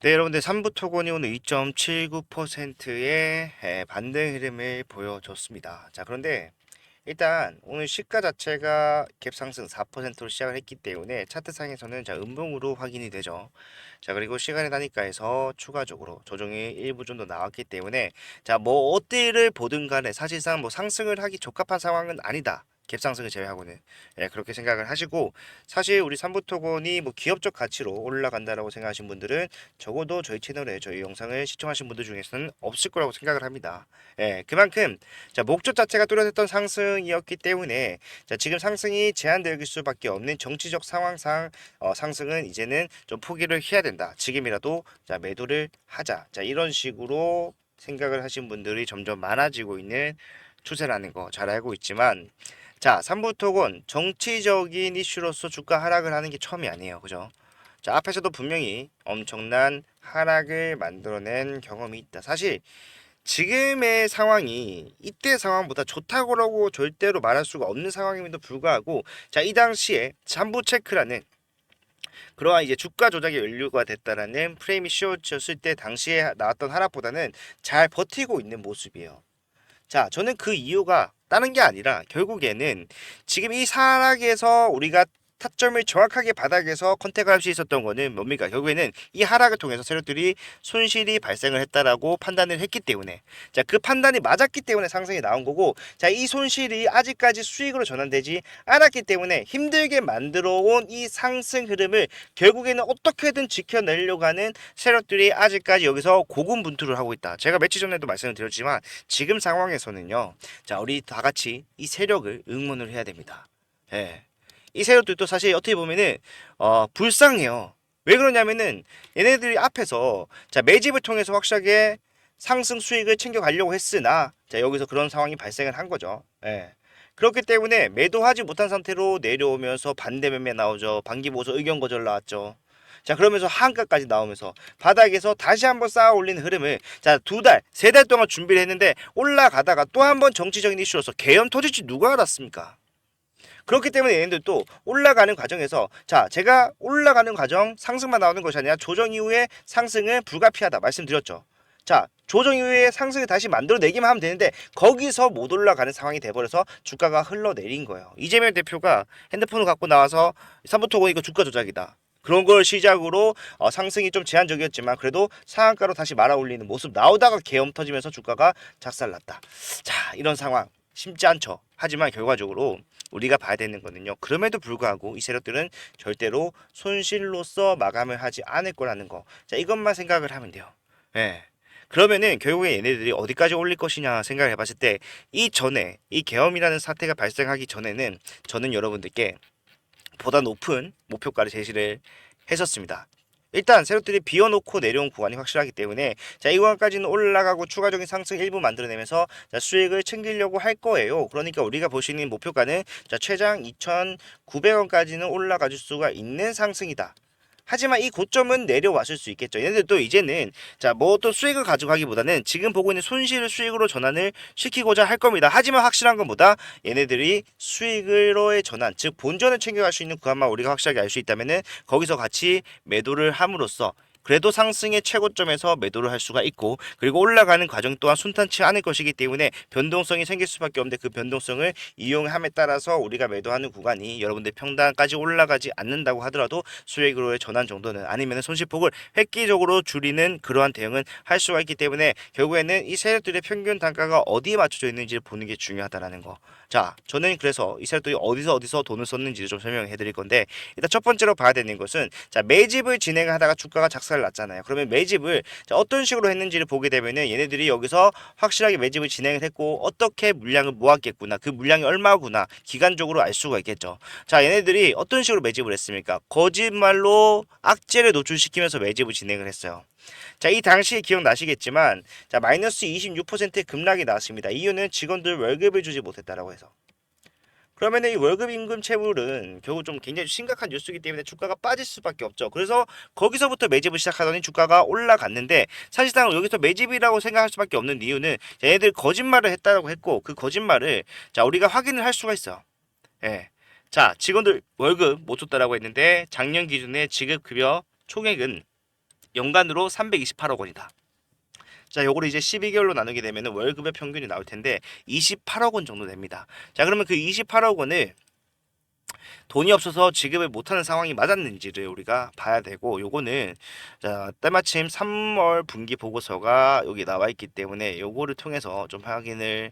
네, 여러분들 3부 토건이 오늘 2.79%의 반등 흐름을 보여줬습니다. 자, 그런데 일단 오늘 시가 자체가 갭 상승 4%로 시작을 했기 때문에 차트상에서는 자 음봉으로 확인이 되죠. 자, 그리고 시간의 단위가에서 추가적으로 조정이 일부 정도 나왔기 때문에 자 뭐 어디를 보든 간에 사실상 뭐 상승을 하기 적합한 상황은 아니다. 갭 상승을 제외하고는 그렇게 생각을 하시고, 사실 우리 삼부토건이 뭐 기업적 가치로 올라간다라고 생각하신 분들은 적어도 저희 채널에 저희 영상을 시청하신 분들 중에서는 없을 거라고 생각을 합니다. 그만큼 자 목적 자체가 뚜렷했던 상승이었기 때문에 자 지금 상승이 제한될 수밖에 없는 정치적 상황상 상승은 이제는 좀 포기를 해야 된다. 지금이라도 자 매도를 하자. 자 이런 식으로 생각을 하신 분들이 점점 많아지고 있는 추세라는 거 잘 알고 있지만, 자 3부토건 정치적인 이슈로서 주가 하락을 하는 게 처음이 아니에요. 그죠? 자 앞에서도 분명히 엄청난 하락을 만들어낸 경험이 있다. 사실 지금의 상황이 이때 상황보다 좋다고라고 절대로 말할 수가 없는 상황임에도 불구하고 자 이 당시에 잠부 체크라는 그러한 이제 주가 조작이 연료가 됐다라는 프레임이 씌워졌을 때 당시에 나왔던 하락보다는 잘 버티고 있는 모습이에요. 자, 저는 그 이유가 다른 게 아니라 결국에는 지금 이 하락에서 우리가 타점을 정확하게 바닥에서 컨택을 할 수 있었던 거는 뭡니까? 결국에는 이 하락을 통해서 세력들이 손실이 발생을 했다라고 판단을 했기 때문에 자, 그 판단이 맞았기 때문에 상승이 나온 거고, 자, 이 손실이 아직까지 수익으로 전환되지 않았기 때문에 힘들게 만들어 온 이 상승 흐름을 결국에는 어떻게든 지켜내려고 하는 세력들이 아직까지 여기서 고군분투를 하고 있다. 제가 며칠 전에도 말씀을 드렸지만 지금 상황에서는요. 자, 우리 다 같이 이 세력을 응원을 해야 됩니다. 예. 이 세력들도 사실 어떻게 보면은 불쌍해요. 왜 그러냐면은 얘네들이 앞에서 자 매집을 통해서 확실하게 상승 수익을 챙겨가려고 했으나 자 여기서 그런 상황이 발생을 한 거죠. 예. 그렇기 때문에 매도하지 못한 상태로 내려오면서 반대 매매 나오죠. 반기 보수 의견 거절 나왔죠. 자 그러면서 한가까지 나오면서 바닥에서 다시 한번 쌓아 올리는 흐름을 자 두 달, 세 달 동안 준비를 했는데 올라가다가 또 한 번 정치적인 이슈로서 계엄 터질지 누가 알았습니까? 그렇기 때문에 얘네들도 올라가는 과정에서 자 제가 올라가는 과정 상승만 나오는 것이 아니라 조정 이후에 상승은 불가피하다 말씀드렸죠. 자 조정 이후에 상승을 다시 만들어내기만 하면 되는데 거기서 못 올라가는 상황이 돼버려서 주가가 흘러내린 거예요. 이재명 대표가 핸드폰을 갖고 나와서 삼부토고 이거 주가 조작이다. 그런 걸 시작으로 상승이 좀 제한적이었지만 그래도 상한가로 다시 말아 올리는 모습 나오다가 계엄 터지면서 주가가 작살났다. 자 이런 상황 쉽지 않죠. 하지만 결과적으로 우리가 봐야 되는 거는요. 그럼에도 불구하고 이 세력들은 절대로 손실로서 마감을 하지 않을 거라는 거. 자, 이것만 생각을 하면 돼요. 예. 그러면은 결국에 얘네들이 어디까지 올릴 것이냐 생각을 해봤을 때 이전에 이 계엄이라는 사태가 발생하기 전에는 저는 여러분들께 보다 높은 목표가를 제시를 했었습니다. 일단 세력들이 비워놓고 내려온 구간이 확실하기 때문에 자, 이 구간까지는 올라가고 추가적인 상승 일부 만들어내면서 자, 수익을 챙기려고 할 거예요. 그러니까 우리가 볼 수 있는 목표가는 자, 최장 2,900원까지는 올라가 줄 수가 있는 상승이다. 하지만 이 고점은 내려왔을 수 있겠죠. 얘네들도 이제는 자 뭐 어떤 수익을 가져가기보다는 지금 보고 있는 손실을 수익으로 전환을 시키고자 할 겁니다. 하지만 확실한 건 뭐다? 얘네들이 수익으로의 전환, 즉 본전을 챙겨갈 수 있는 구간만 우리가 확실하게 알 수 있다면은 거기서 같이 매도를 함으로써 그래도 상승의 최고점에서 매도를 할 수가 있고, 그리고 올라가는 과정 또한 순탄치 않을 것이기 때문에 변동성이 생길 수밖에 없는데 그 변동성을 이용함에 따라서 우리가 매도하는 구간이 여러분들 평단까지 올라가지 않는다고 하더라도 수익으로의 전환 정도는 아니면 손실폭을 획기적으로 줄이는 그러한 대응은 할 수가 있기 때문에 결국에는 이 세력들의 평균 단가가 어디에 맞춰져 있는지를 보는 게 중요하다라는 거. 자, 저는 그래서 이 세력들이 어디서 돈을 썼는지를 좀 설명해 드릴 건데, 일단 첫 번째로 봐야 되는 것은 자 매집을 진행하다가 주가가 작살을 났잖아요. 그러면 매집을 자, 어떤 식으로 했는지를 보게 되면은 얘네들이 여기서 확실하게 매집을 진행을 했고 어떻게 물량을 모았겠구나, 그 물량이 얼마구나 기간적으로 알 수가 있겠죠. 자 얘네들이 어떤 식으로 매집을 했습니까? 거짓말로 악재를 노출시키면서 매집을 진행을 했어요. 자, 이 당시 기억나시겠지만 자 마이너스 26%의 급락이 나왔습니다. 이유는 직원들 월급을 주지 못했다라고 해서. 그러면은 이 월급 임금 체불은 결국 좀 굉장히 심각한 뉴스이기 때문에 주가가 빠질 수밖에 없죠. 그래서 거기서부터 매집을 시작하더니 주가가 올라갔는데, 사실상 여기서 매집이라고 생각할 수밖에 없는 이유는 얘네들 거짓말을 했다라고 했고 그 거짓말을 자 우리가 확인을 할 수가 있어요. 예. 자 직원들 월급 못 줬다라고 했는데 작년 기준의 지급 급여 총액은 연간으로 328억 원이다. 자, 요거를 이제 12개월로 나누게 되면 월급의 평균이 나올 텐데 28억 원 정도 됩니다. 자, 그러면 그 28억 원을 돈이 없어서 지급을 못하는 상황이 맞았는지를 우리가 봐야 되고, 요거는 자 때마침 3월 분기 보고서가 여기 나와 있기 때문에 요거를 통해서 좀 확인을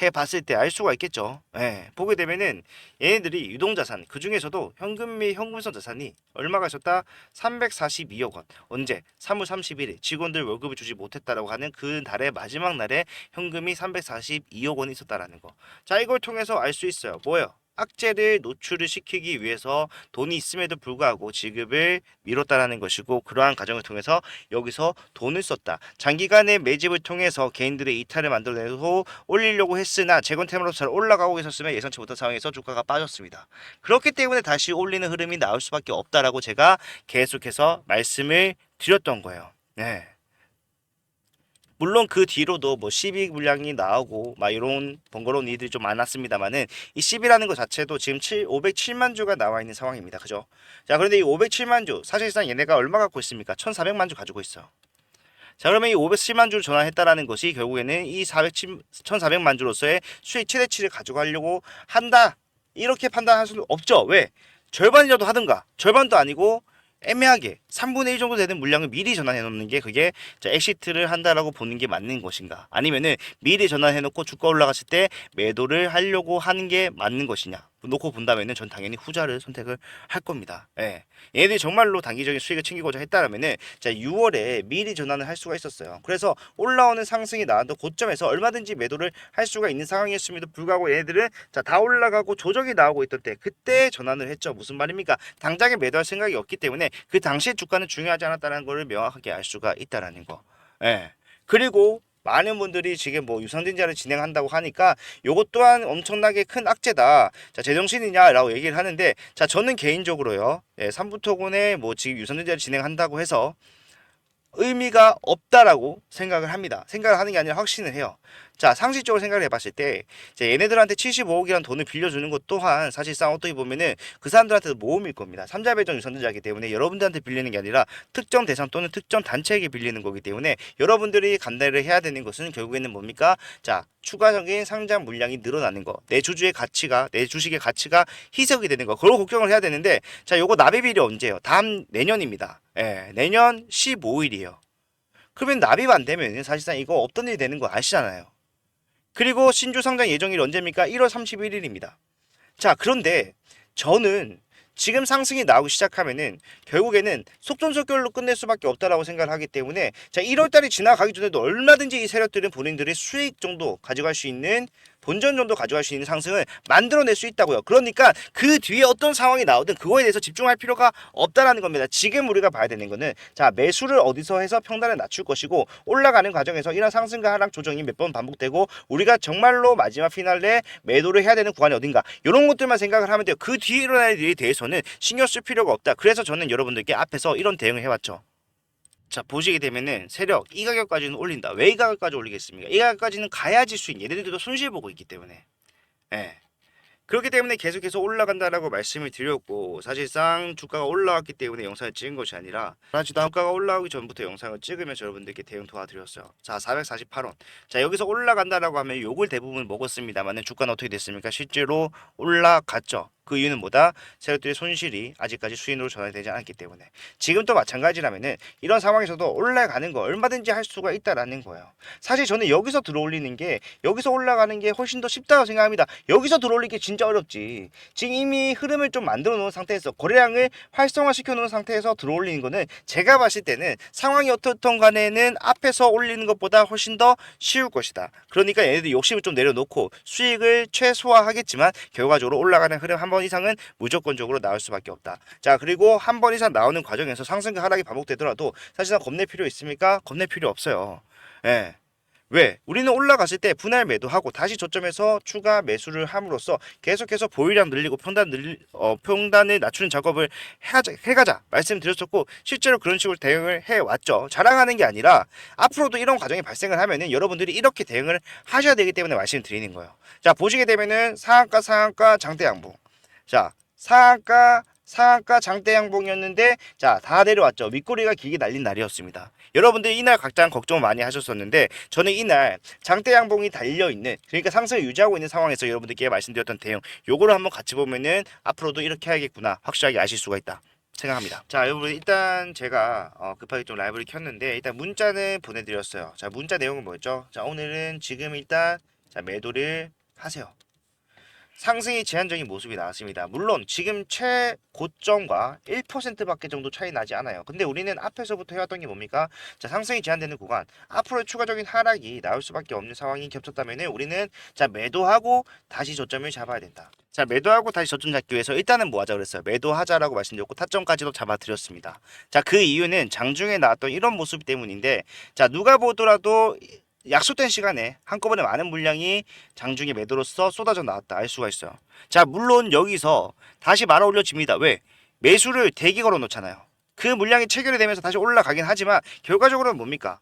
해 봤을 때 알 수가 있겠죠. 예, 보게 되면은 얘네들이 유동자산 그 중에서도 현금 및 현금성 자산이 얼마가 있었다? 342억 원. 언제? 3월 31일 직원들 월급을 주지 못했다라고 하는 그 달의 마지막 날에 현금이 342억 원이 있었다라는 거. 자, 이걸 통해서 알 수 있어요. 뭐예요? 악재를 노출을 시키기 위해서 돈이 있음에도 불구하고 지급을 미뤘다라는 것이고, 그러한 과정을 통해서 여기서 돈을 썼다. 장기간의 매집을 통해서 개인들의 이탈을 만들어내고 올리려고 했으나 재건템으로 잘 올라가고 있었으면 예상치 못한 상황에서 주가가 빠졌습니다. 그렇기 때문에 다시 올리는 흐름이 나올 수밖에 없다라고 제가 계속해서 말씀을 드렸던 거예요. 네. 물론 그 뒤로도 뭐 시비 물량이 나오고 막 이런 번거로운 일들이 좀 많았습니다만은 이 시비라는 것 자체도 지금 507만 주가 나와 있는 상황입니다. 그죠? 자, 그런데 이 507만 주 사실상 얘네가 얼마 갖고 있습니까? 1,400만 주 가지고 있어. 자, 그러면 이 507만 주를 전환했다라는 것이 결국에는 이 1,400만 주로서의 수익 최대치를 가져가려고 한다. 이렇게 판단할 수는 없죠. 왜? 절반이라도 하든가. 절반도 아니고 애매하게 3분의 1 정도 되는 물량을 미리 전환해 놓는 게 그게 엑시트를 한다라고 보는 게 맞는 것인가? 아니면은 미리 전환해 놓고 주가 올라갔을 때 매도를 하려고 하는 게 맞는 것이냐? 놓고 본다면은 전 당연히 후자를 선택을 할 겁니다. 예. 얘네들이 정말로 단기적인 수익을 챙기고자 했다라면은 자 6월에 미리 전환을 할 수가 있었어요. 그래서 올라오는 상승이 나왔던 고점에서 얼마든지 매도를 할 수가 있는 상황이었음에도 불구하고 얘네들은 자 다 올라가고 조정이 나오고 있던 때 그때 전환을 했죠. 무슨 말입니까? 당장에 매도할 생각이 없기 때문에 그 당시의 주가는 중요하지 않았다는 것을 명확하게 알 수가 있다라는 거. 예. 그리고 많은 분들이 지금 뭐 유상증자를 진행한다고 하니까 요것 또한 엄청나게 큰 악재다. 자, 제정신이냐라고 얘기를 하는데, 자, 저는 개인적으로요. 예, 삼부토군에 뭐 지금 유상증자를 진행한다고 해서 의미가 없다라고 생각을 합니다. 생각을 하는 게 아니라 확신을 해요. 자, 상식적으로 생각을 해봤을 때 얘네들한테 75억이라는 돈을 빌려주는 것 또한 사실상 어떻게 보면은 그 사람들한테도 모험일 겁니다. 삼자배정 유선자이기 때문에 여러분들한테 빌리는 게 아니라 특정 대상 또는 특정 단체에게 빌리는 거기 때문에 여러분들이 감내를 해야 되는 것은 결국에는 뭡니까? 자, 추가적인 상장 물량이 늘어나는 거, 내 주주의 가치가, 내 주식의 가치가 희석이 되는 거, 그걸 걱정을 해야 되는데, 자, 요거 납입일이 언제예요? 다음 내년입니다. 예, 내년 15일이에요. 그러면 납입 안 되면 사실상 이거 없던 일이 되는 거 아시잖아요. 그리고 신주 상장 예정일이 언제입니까? 1월 31일입니다. 자, 그런데 저는 지금 상승이 나오기 시작하면은 결국에는 속전속결로 끝낼 수밖에 없다라고 생각을 하기 때문에 자 1월달이 지나가기 전에도 얼마든지 이 세력들은 본인들의 수익 정도 가져갈 수 있는 본전 정도 가져갈 수 있는 상승을 만들어낼 수 있다고요. 그러니까 그 뒤에 어떤 상황이 나오든 그거에 대해서 집중할 필요가 없다라는 겁니다. 지금 우리가 봐야 되는 거는 자 매수를 어디서 해서 평단을 낮출 것이고 올라가는 과정에서 이런 상승과 하락 조정이 몇 번 반복되고 우리가 정말로 마지막 피날레 매도를 해야 되는 구간이 어딘가 이런 것들만 생각을 하면 돼요. 그 뒤에 일어날 일에 대해서는 신경 쓸 필요가 없다. 그래서 저는 여러분들께 앞에서 이런 대응을 해왔죠. 자 보시게 되면은 세력 이 가격까지는 올린다. 왜 이 가격까지 올리겠습니까? 이 가격까지는 가야지 수익. 얘네들도 손실 보고 있기 때문에. 예. 그렇기 때문에 계속해서 올라간다라고 말씀을 드렸고 사실상 주가가 올라왔기 때문에 영상을 찍은 것이 아니라 주가가 올라오기 전부터 영상을 찍으면서 여러분들께 대응 도와드렸어요. 자 448원. 자 여기서 올라간다라고 하면 욕을 대부분 먹었습니다만 주가는 어떻게 됐습니까? 실제로 올라갔죠. 그 이유는 뭐다? 세력들의 손실이 아직까지 수익으로 전환되지 않았기 때문에. 지금도 마찬가지라면은 이런 상황에서도 올라가는 거 얼마든지 할 수가 있다라는 거예요. 사실 저는 여기서 들어올리는 게 여기서 올라가는 게 훨씬 더 쉽다고 생각합니다. 여기서 들어올리기 게 진짜 어렵지. 지금 이미 흐름을 좀 만들어 놓은 상태에서 거래량을 활성화시켜 놓은 상태에서 들어올리는 거는 제가 봤을 때는 상황이 어떻든 간에는 앞에서 올리는 것보다 훨씬 더 쉬울 것이다. 그러니까 얘네들 욕심을 좀 내려놓고 수익을 최소화하겠지만 결과적으로 올라가는 흐름 한 번 이상은 무조건적으로 나올 수밖에 없다. 자 그리고 한 번 이상 나오는 과정에서 상승과 하락이 반복되더라도 사실상 겁낼 필요 있습니까? 겁낼 필요 없어요. 예. 왜? 우리는 올라갔을 때 분할 매도하고 다시 저점에서 추가 매수를 함으로써 계속해서 보유량 늘리고 평단을 낮추는 작업을 해가자 말씀드렸었고 실제로 그런 식으로 대응을 해왔죠. 자랑하는 게 아니라 앞으로도 이런 과정이 발생을 하면은 여러분들이 이렇게 대응을 하셔야 되기 때문에 말씀드리는 거예요. 자 보시게 되면은 상한가 장대 양봉. 자 상한가 상한가 장대 양봉이었는데 자, 다 내려왔죠. 윗꼬리가 길게 날린 날이었습니다. 여러분들 이날 각장 걱정 많이 하셨었는데 저는 이날 장대 양봉이 달려있는, 그러니까 상승을 유지하고 있는 상황에서 여러분들께 말씀드렸던 대응, 요거를 한번 같이 보면은 앞으로도 이렇게 해야겠구나 확실하게 아실 수가 있다 생각합니다. 자, 여러분 일단 제가 급하게 좀 라이브를 켰는데 일단 문자는 보내드렸어요. 자, 문자 내용은 뭐였죠? 자, 오늘은 지금 일단 자, 매도를 하세요. 상승이 제한적인 모습이 나왔습니다. 물론 지금 최고점과 1%밖에 정도 차이 나지 않아요. 근데 우리는 앞에서부터 해왔던 게 뭡니까? 자, 상승이 제한되는 구간, 앞으로 추가적인 하락이 나올 수밖에 없는 상황이 겹쳤다면 우리는 자, 매도하고 다시 저점을 잡아야 된다. 자, 매도하고 다시 저점 잡기 위해서 일단은 뭐 하자 그랬어요? 매도하자라고 말씀드렸고 타점까지도 잡아드렸습니다. 자, 그 이유는 장중에 나왔던 이런 모습 때문인데, 자, 누가 보더라도 약속된 시간에 한꺼번에 많은 물량이 장중에 매도로서 쏟아져 나왔다 알 수가 있어요. 자, 물론 여기서 다시 말아 올려집니다. 왜? 매수를 대기 걸어 놓잖아요. 그 물량이 체결이 되면서 다시 올라가긴 하지만 결과적으로는 뭡니까?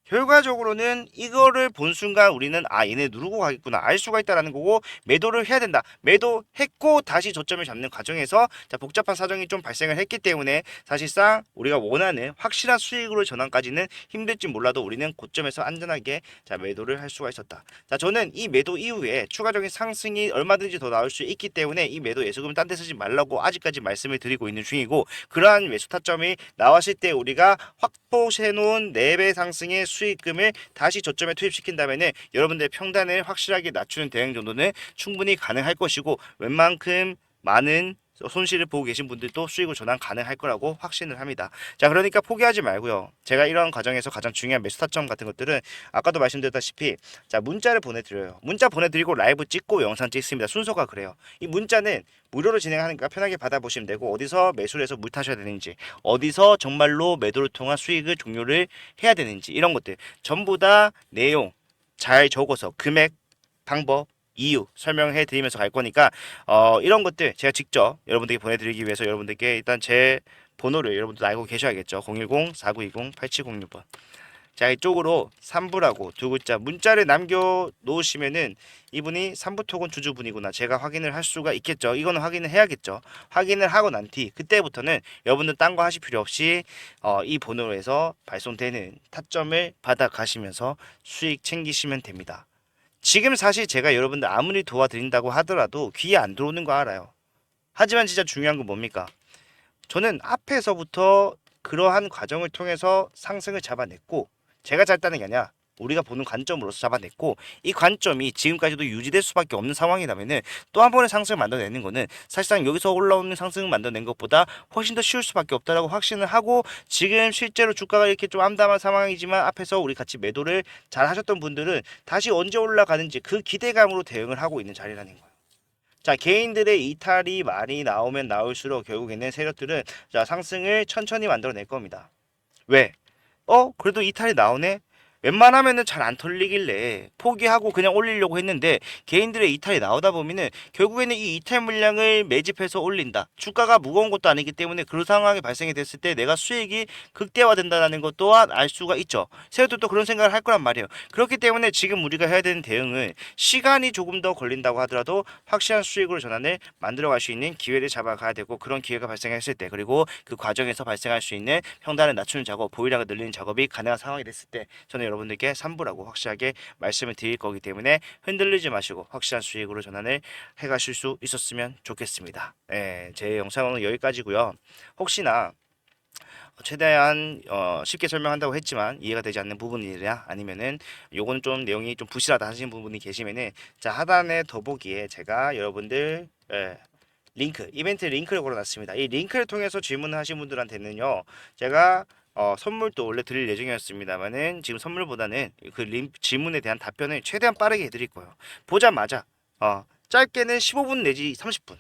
결과적으로는 이거를 본 순간 우리는 아, 얘네 누르고 가겠구나 알 수가 있다라는 거고, 매도를 해야 된다. 매도했고 다시 저점을 잡는 과정에서 자, 복잡한 사정이 좀 발생을 했기 때문에 사실상 우리가 원하는 확실한 수익으로 전환까지는 힘들지 몰라도 우리는 고점에서 안전하게 자, 매도를 할 수가 있었다. 자, 저는 이 매도 이후에 추가적인 상승이 얼마든지 더 나올 수 있기 때문에 이 매도 예수금을 딴 데 쓰지 말라고 아직까지 말씀을 드리고 있는 중이고, 그러한 매수 타점이 나왔을 때 우리가 확보해 놓은 4배 상승의 수익금을 다시 저점에 투입시킨다면은 여러분들의 평단을 확실하게 낮추는 대응 정도는 충분히 가능할 것이고, 웬만큼 많은 손실을 보고 계신 분들도 수익을 전환 가능할 거라고 확신을 합니다. 자, 그러니까 포기하지 말고요. 제가 이런 과정에서 가장 중요한 매수 타점 같은 것들은 아까도 말씀드렸다시피 자, 문자를 보내드려요. 문자 보내드리고 라이브 찍고 영상 찍습니다. 순서가 그래요. 이 문자는 무료로 진행하니까 편하게 받아보시면 되고, 어디서 매수를 해서 물 타셔야 되는지, 어디서 정말로 매도를 통한 수익을 종료를 해야 되는지, 이런 것들 전부 다 내용 잘 적어서 금액, 방법, 이유 설명해 드리면서 갈 거니까 이런 것들 제가 직접 여러분들께 보내드리기 위해서 여러분들께 일단 제 번호를 여러분들 알고 계셔야겠죠. 010-4920-8706번. 자, 이쪽으로 3부라고 두 글자 문자를 남겨 놓으시면은 이분이 삼부토건 주주분이구나 제가 확인을 할 수가 있겠죠. 이거는 확인을 해야겠죠. 확인을 하고 난 뒤 그때부터는 여러분들 딴 거 하실 필요 없이 이 번호에서 발송되는 타점을 받아 가시면서 수익 챙기시면 됩니다. 지금 사실 제가 여러분들 아무리 도와드린다고 하더라도 귀에 안 들어오는 거 알아요. 하지만 진짜 중요한 건 뭡니까? 저는 앞에서부터 그러한 과정을 통해서 상승을 잡아냈고, 제가 잘다는 게 아니라 우리가 보는 관점으로서 잡아냈고, 이 관점이 지금까지도 유지될 수밖에 없는 상황이라면은 또 한 번의 상승을 만들어내는 거는 사실상 여기서 올라오는 상승을 만들어낸 것보다 훨씬 더 쉬울 수밖에 없다라고 확신을 하고, 지금 실제로 주가가 이렇게 좀 암담한 상황이지만 앞에서 우리 같이 매도를 잘 하셨던 분들은 다시 언제 올라가는지 그 기대감으로 대응을 하고 있는 자리라는 거예요. 자, 개인들의 이탈이 많이 나오면 나올수록 결국에는 세력들은 자, 상승을 천천히 만들어낼 겁니다. 왜? 그래도 이탈이 나오네? 웬만하면은 잘 안 털리길래 포기하고 그냥 올리려고 했는데, 개인들의 이탈이 나오다 보면은 결국에는 이 이탈 물량을 매집해서 올린다. 주가가 무거운 것도 아니기 때문에 그런 상황이 발생이 됐을 때 내가 수익이 극대화된다는 것 또한 알 수가 있죠. 세력들도 그런 생각을 할 거란 말이에요. 그렇기 때문에 지금 우리가 해야 되는 대응은 시간이 조금 더 걸린다고 하더라도 확실한 수익으로 전환을 만들어갈 수 있는 기회를 잡아가야 되고, 그런 기회가 발생했을 때, 그리고 그 과정에서 발생할 수 있는 평단을 낮추는 작업, 보유량을 늘리는 작업이 가능한 상황이 됐을 때 저는 여러분들께 3부라고 확실하게 말씀을 드릴 거기 때문에 흔들리지 마시고 확실한 수익으로 전환을 해가실 수 있었으면 좋겠습니다. 제 영상은 여기까지고요. 혹시나 최대한 쉽게 설명한다고 했지만 이해가 되지 않는 부분이나 아니면은 요거는 좀 내용이 좀 부실하다 하시는 부분이 계시면은 자, 하단에 더보기에 제가 여러분들 링크, 이벤트 링크를 걸어놨습니다. 이 링크를 통해서 질문을 하신 분들한테는요, 제가 선물도 원래 드릴 예정이었습니다만은 지금 선물보다는 그 질문에 대한 답변을 최대한 빠르게 해드릴 거예요. 보자마자 짧게는 15분 내지 30분,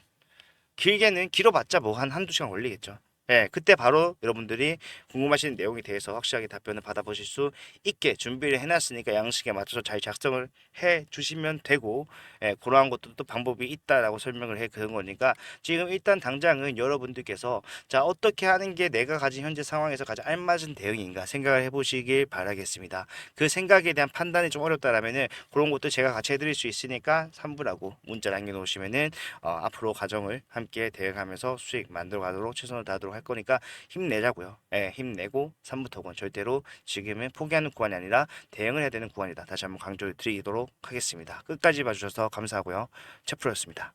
길게는 길어봤자 뭐 한 한두 시간 걸리겠죠. 예, 그때 바로 여러분들이 궁금하신 내용에 대해서 확실하게 답변을 받아보실 수 있게 준비를 해놨으니까 양식에 맞춰서 잘 작성을 해 주시면 되고, 예, 그러한 것도 또 방법이 있다라고 설명을 해 그런 거니까 지금 일단 당장은 여러분들께서 자, 어떻게 하는 게 내가 가진 현재 상황에서 가장 알맞은 대응인가 생각을 해보시길 바라겠습니다. 그 생각에 대한 판단이 좀 어렵다라면은 그런 것도 제가 같이 해드릴 수 있으니까 3부라고 문자 남겨놓으시면은 앞으로 가정을 함께 대응하면서 수익 만들어 가도록 최선을 다하도록 할 거니까 힘내자고요. 예, 힘내고 3부 토건 절대로 지금은 포기하는 구간이 아니라 대응을 해야 되는 구간이다. 다시 한번 강조를 드리도록 하겠습니다. 끝까지 봐주셔서 감사하고요. 채프로였습니다.